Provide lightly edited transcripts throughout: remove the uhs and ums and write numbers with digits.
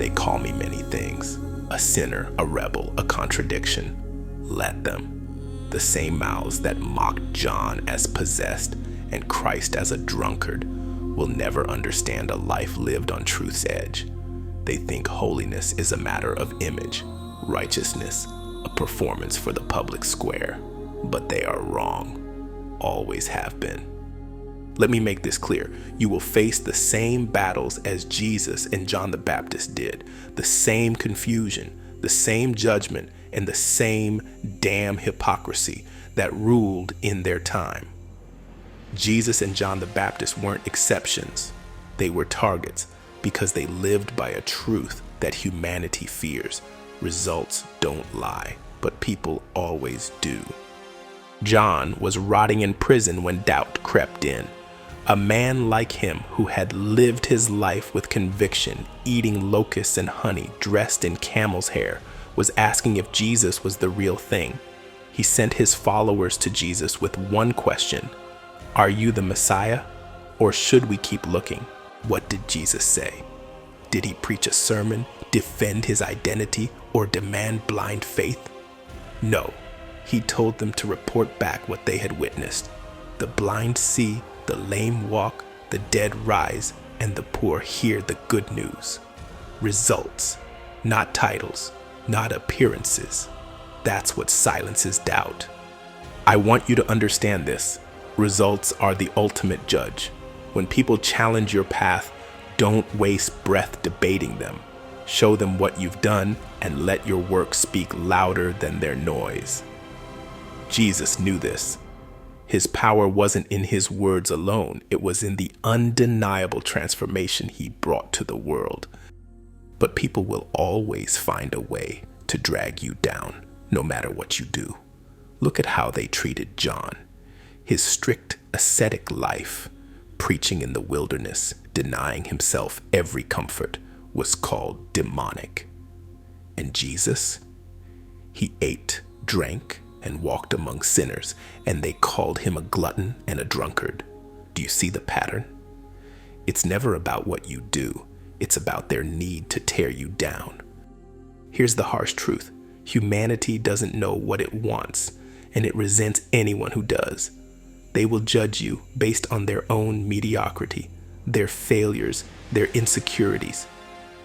They call me many things, a sinner, a rebel, a contradiction. Let them. The same mouths that mocked John as possessed and Christ as a drunkard will never understand a life lived on truth's edge. They think holiness is a matter of image, righteousness, a performance for the public square. But they are wrong, always have been. Let me make this clear. You will face the same battles as Jesus and John the Baptist did, the same confusion, the same judgment, and the same damn hypocrisy that ruled in their time. Jesus and John the Baptist weren't exceptions. They were targets because they lived by a truth that humanity fears. Results don't lie, but people always do. John was rotting in prison when doubt crept in. A man like him who had lived his life with conviction, eating locusts and honey, dressed in camel's hair, was asking if Jesus was the real thing. He sent his followers to Jesus with one question: "Are you the Messiah, or should we keep looking?" What did Jesus say? Did he preach a sermon, defend his identity, or demand blind faith? No, he told them to report back what they had witnessed. The blind see, the lame walk, the dead rise, and the poor hear the good news. Results, not titles, not appearances. That's what silences doubt. I want you to understand this. Results are the ultimate judge. When people challenge your path, don't waste breath debating them. Show them what you've done and let your work speak louder than their noise. Jesus knew this. His power wasn't in his words alone. It was in the undeniable transformation he brought to the world. But people will always find a way to drag you down, no matter what you do. Look at how they treated John. His strict ascetic life, preaching in the wilderness, denying himself every comfort, was called demonic. And Jesus? He ate, drank, and walked among sinners, and they called him a glutton and a drunkard. Do you see the pattern? It's never about what you do. It's about their need to tear you down. Here's the harsh truth. Humanity doesn't know what it wants, and it resents anyone who does. They will judge you based on their own mediocrity, their failures, their insecurities.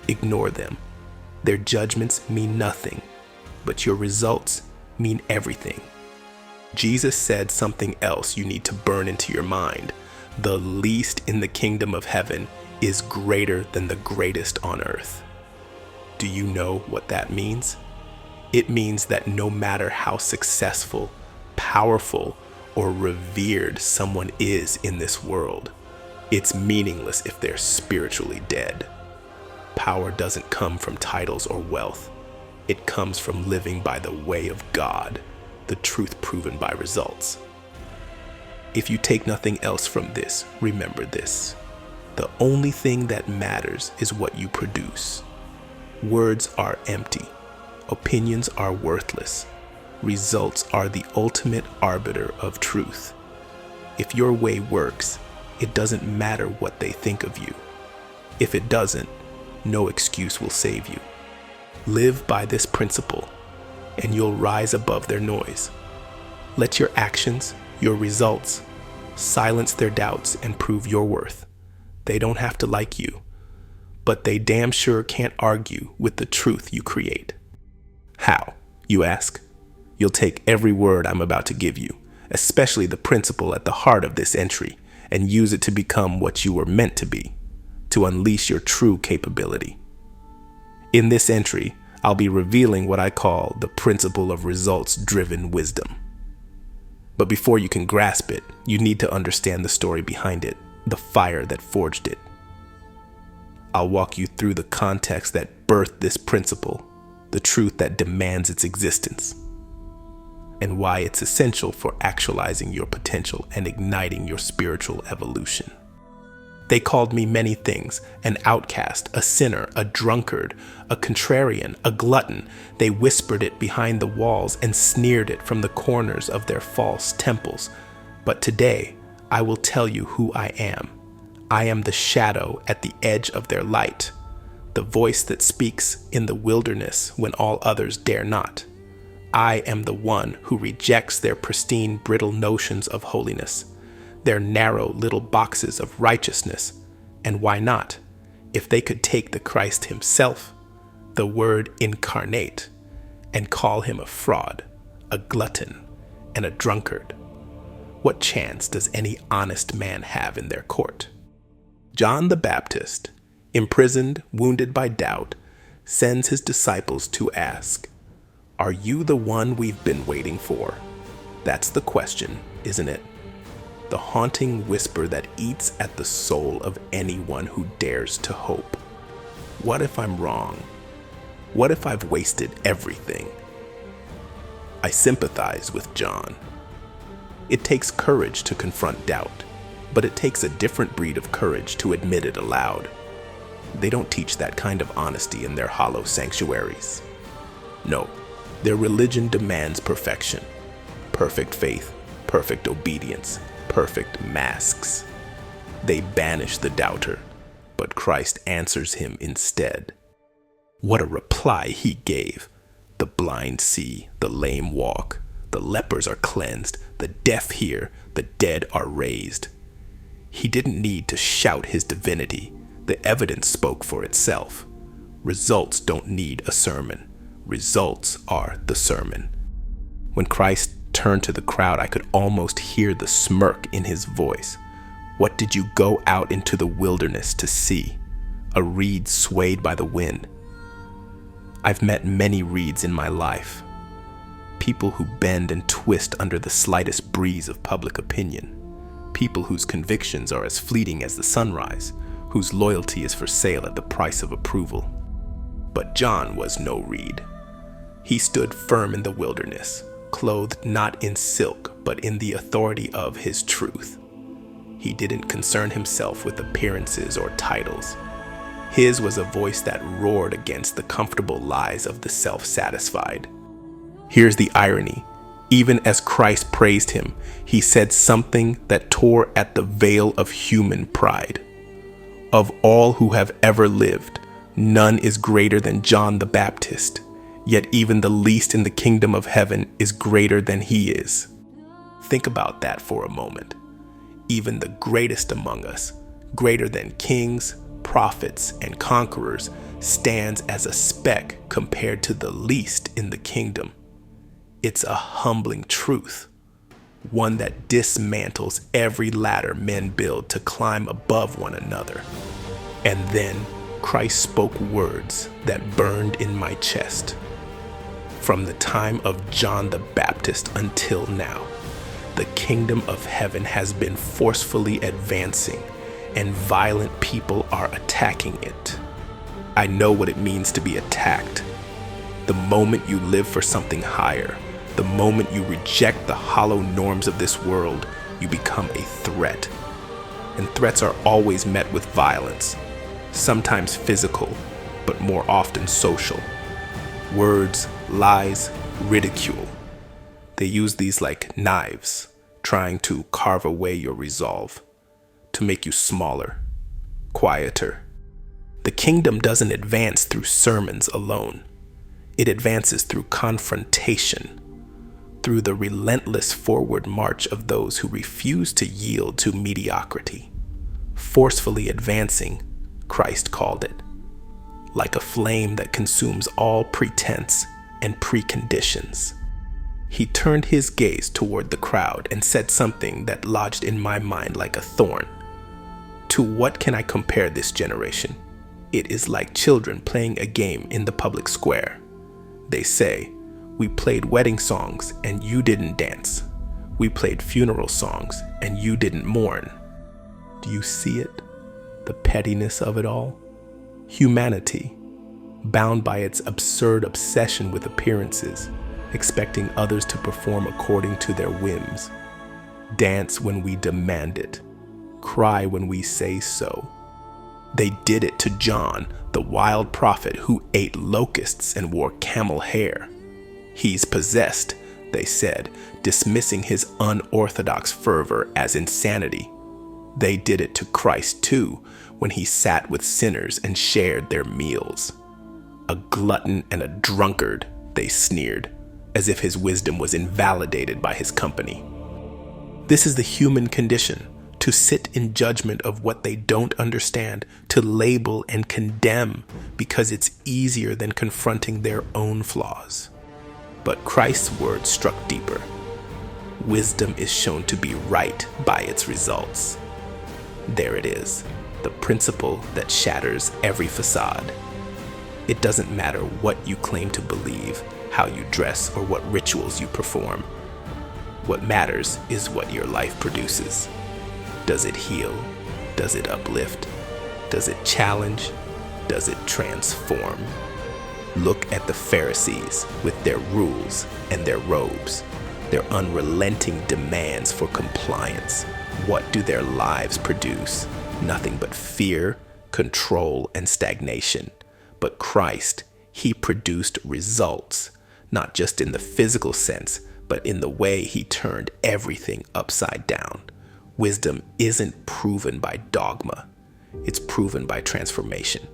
Ignore them. Their judgments mean nothing, but your results mean everything. Jesus said something else you need to burn into your mind. The least in the kingdom of heaven is greater than the greatest on earth. Do you know what that means? It means that no matter how successful, powerful, or revered someone is in this world, it's meaningless if they're spiritually dead. Power doesn't come from titles or wealth. It comes from living by the way of God, the truth proven by results. If you take nothing else from this, remember this. The only thing that matters is what you produce. Words are empty. Opinions are worthless. Results are the ultimate arbiter of truth. If your way works, it doesn't matter what they think of you. If it doesn't, no excuse will save you. Live by this principle, and you'll rise above their noise. Let your actions, your results, silence their doubts and prove your worth. They don't have to like you, but they damn sure can't argue with the truth you create. How, you ask? You'll take every word I'm about to give you, especially the principle at the heart of this entry, and use it to become what you were meant to be, to unleash your true capability. In this entry, I'll be revealing what I call the principle of results-driven wisdom. But before you can grasp it, you need to understand the story behind it, the fire that forged it. I'll walk you through the context that birthed this principle, the truth that demands its existence, and why it's essential for actualizing your potential and igniting your spiritual evolution. They called me many things: an outcast, a sinner, a drunkard, a contrarian, a glutton. They whispered it behind the walls and sneered it from the corners of their false temples. But today, I will tell you who I am. I am the shadow at the edge of their light, the voice that speaks in the wilderness when all others dare not. I am the one who rejects their pristine, brittle notions of holiness, their narrow little boxes of righteousness. And why not? If they could take the Christ himself, the Word incarnate, and call him a fraud, a glutton, and a drunkard, what chance does any honest man have in their court? John the Baptist, imprisoned, wounded by doubt, sends his disciples to ask, "Are you the one we've been waiting for?" That's the question, isn't it? The haunting whisper that eats at the soul of anyone who dares to hope. What if I'm wrong? What if I've wasted everything? I sympathize with John. It takes courage to confront doubt, but it takes a different breed of courage to admit it aloud. They don't teach that kind of honesty in their hollow sanctuaries. No, their religion demands perfection. Perfect faith, perfect obedience, perfect masks. They banish the doubter, but Christ answers him instead. What a reply he gave. The blind see, the lame walk, the lepers are cleansed, the deaf hear, the dead are raised. He didn't need to shout his divinity. The evidence spoke for itself. Results don't need a sermon. Results are the sermon. When Christ turned to the crowd, I could almost hear the smirk in his voice. What did you go out into the wilderness to see? A reed swayed by the wind. I've met many reeds in my life. People who bend and twist under the slightest breeze of public opinion. People whose convictions are as fleeting as the sunrise, whose loyalty is for sale at the price of approval. But John was no reed. He stood firm in the wilderness, clothed not in silk, but in the authority of his truth. He didn't concern himself with appearances or titles. His was a voice that roared against the comfortable lies of the self-satisfied. Here's the irony. Even as Christ praised him, he said something that tore at the veil of human pride. Of all who have ever lived, none is greater than John the Baptist, yet even the least in the kingdom of heaven is greater than he is. Think about that for a moment. Even the greatest among us, greater than kings, prophets, and conquerors, stands as a speck compared to the least in the kingdom. It's a humbling truth, one that dismantles every ladder men build to climb above one another. And then Christ spoke words that burned in my chest. From the time of John the Baptist until now, the kingdom of heaven has been forcefully advancing, and violent people are attacking it. I know what it means to be attacked. The moment you live for something higher, the moment you reject the hollow norms of this world, you become a threat. And threats are always met with violence, sometimes physical, but more often social. Words, lies, ridicule. They use these like knives, trying to carve away your resolve, to make you smaller, quieter. The kingdom doesn't advance through sermons alone. It advances through confrontation, through the relentless forward march of those who refuse to yield to mediocrity. Forcefully advancing, Christ called it, like a flame that consumes all pretense and preconditions. He turned his gaze toward the crowd and said something that lodged in my mind like a thorn. To what can I compare this generation? It is like children playing a game in the public square. They say, "We played wedding songs and you didn't dance. We played funeral songs and you didn't mourn." Do you see it? The pettiness of it all? Humanity, bound by its absurd obsession with appearances, expecting others to perform according to their whims. Dance when we demand it. Cry when we say so. They did it to John, the wild prophet who ate locusts and wore camel hair. "He's possessed," they said, dismissing his unorthodox fervor as insanity. They did it to Christ too, when he sat with sinners and shared their meals. A glutton and a drunkard, they sneered, as if his wisdom was invalidated by his company. This is the human condition, to sit in judgment of what they don't understand, to label and condemn because it's easier than confronting their own flaws. But Christ's word struck deeper. Wisdom is shown to be right by its results. There it is, the principle that shatters every facade. It doesn't matter what you claim to believe, how you dress, or what rituals you perform. What matters is what your life produces. Does it heal? Does it uplift? Does it challenge? Does it transform? Look at the Pharisees with their rules and their robes, their unrelenting demands for compliance. What do their lives produce? Nothing but fear, control, and stagnation. But Christ, he produced results, not just in the physical sense, but in the way he turned everything upside down. Wisdom isn't proven by dogma. It's proven by transformation.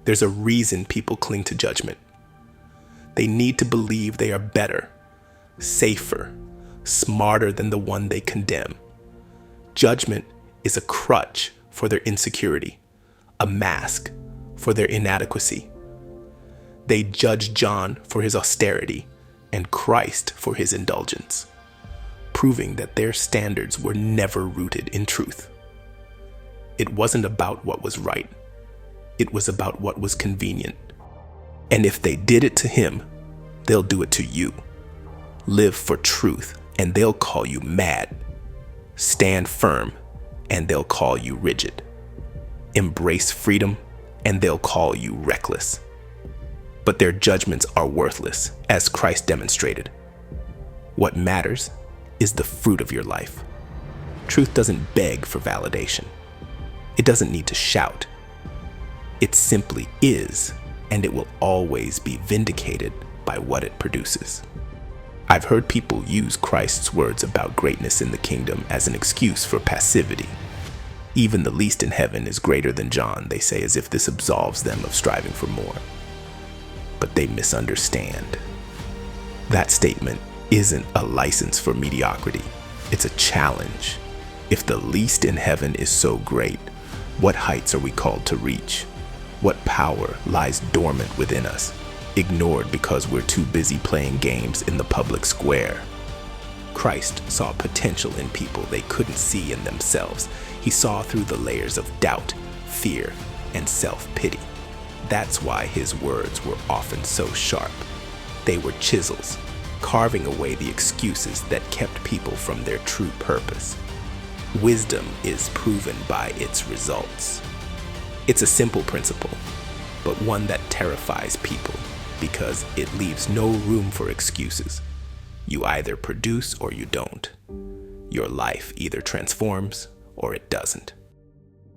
There's a reason people cling to judgment. They need to believe they are better, safer, smarter than the one they condemn. Judgment is a crutch for their insecurity, a mask for their inadequacy. They judge John for his austerity and Christ for his indulgence, proving that their standards were never rooted in truth. It wasn't about what was right. It was about what was convenient. And if they did it to him, they'll do it to you. Live for truth, and they'll call you mad. Stand firm, and they'll call you rigid. Embrace freedom, and they'll call you reckless. But their judgments are worthless, as Christ demonstrated. What matters is the fruit of your life. Truth doesn't beg for validation. It doesn't need to shout. It simply is, and it will always be vindicated by what it produces. I've heard people use Christ's words about greatness in the kingdom as an excuse for passivity. Even the least in heaven is greater than John, they say, as if this absolves them of striving for more. But they misunderstand. That statement isn't a license for mediocrity. It's a challenge. If the least in heaven is so great, what heights are we called to reach? What power lies dormant within us, ignored because we're too busy playing games in the public square? Christ saw potential in people they couldn't see in themselves. He saw through the layers of doubt, fear, and self-pity. That's why his words were often so sharp. They were chisels, carving away the excuses that kept people from their true purpose. Wisdom is proven by its results. It's a simple principle, but one that terrifies people because it leaves no room for excuses. You either produce or you don't. Your life either transforms or it doesn't.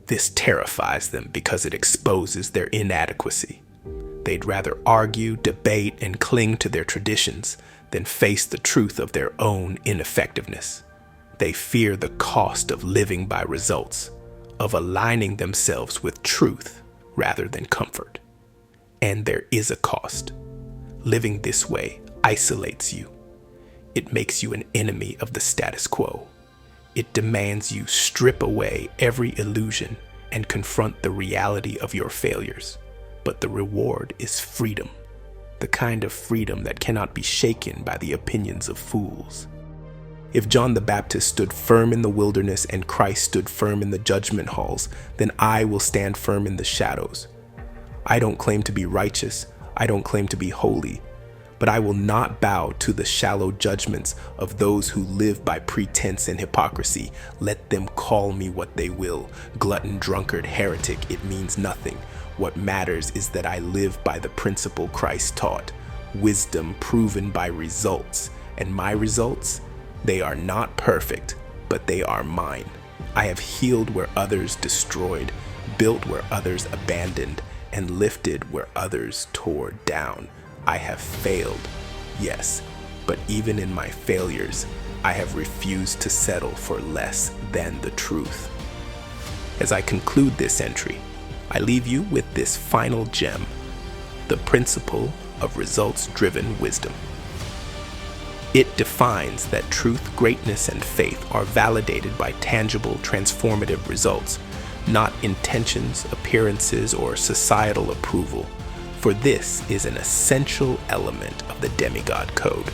This terrifies them because it exposes their inadequacy. They'd rather argue, debate, and cling to their traditions than face the truth of their own ineffectiveness. They fear the cost of living by results, of aligning themselves with truth rather than comfort. And there is a cost. Living this way isolates you. It makes you an enemy of the status quo. It demands you strip away every illusion and confront the reality of your failures. But the reward is freedom, the kind of freedom that cannot be shaken by the opinions of fools. If John the Baptist stood firm in the wilderness and Christ stood firm in the judgment halls, then I will stand firm in the shadows. I don't claim to be righteous. I don't claim to be holy. But I will not bow to the shallow judgments of those who live by pretense and hypocrisy. Let them call me what they will. Glutton, drunkard, heretic, it means nothing. What matters is that I live by the principle Christ taught. Wisdom proven by results. And my results? They are not perfect, but they are mine. I have healed where others destroyed, built where others abandoned, and lifted where others tore down. I have failed, yes, but even in my failures, I have refused to settle for less than the truth. As I conclude this entry, I leave you with this final gem: the principle of results-driven wisdom. It defines that truth, greatness, and faith are validated by tangible, transformative results, not intentions, appearances, or societal approval, for this is an essential element of the Demigod code.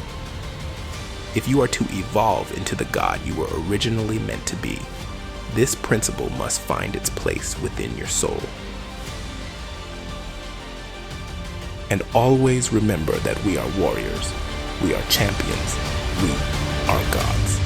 If you are to evolve into the God you were originally meant to be, this principle must find its place within your soul. And always remember that we are warriors, we are champions, we are gods.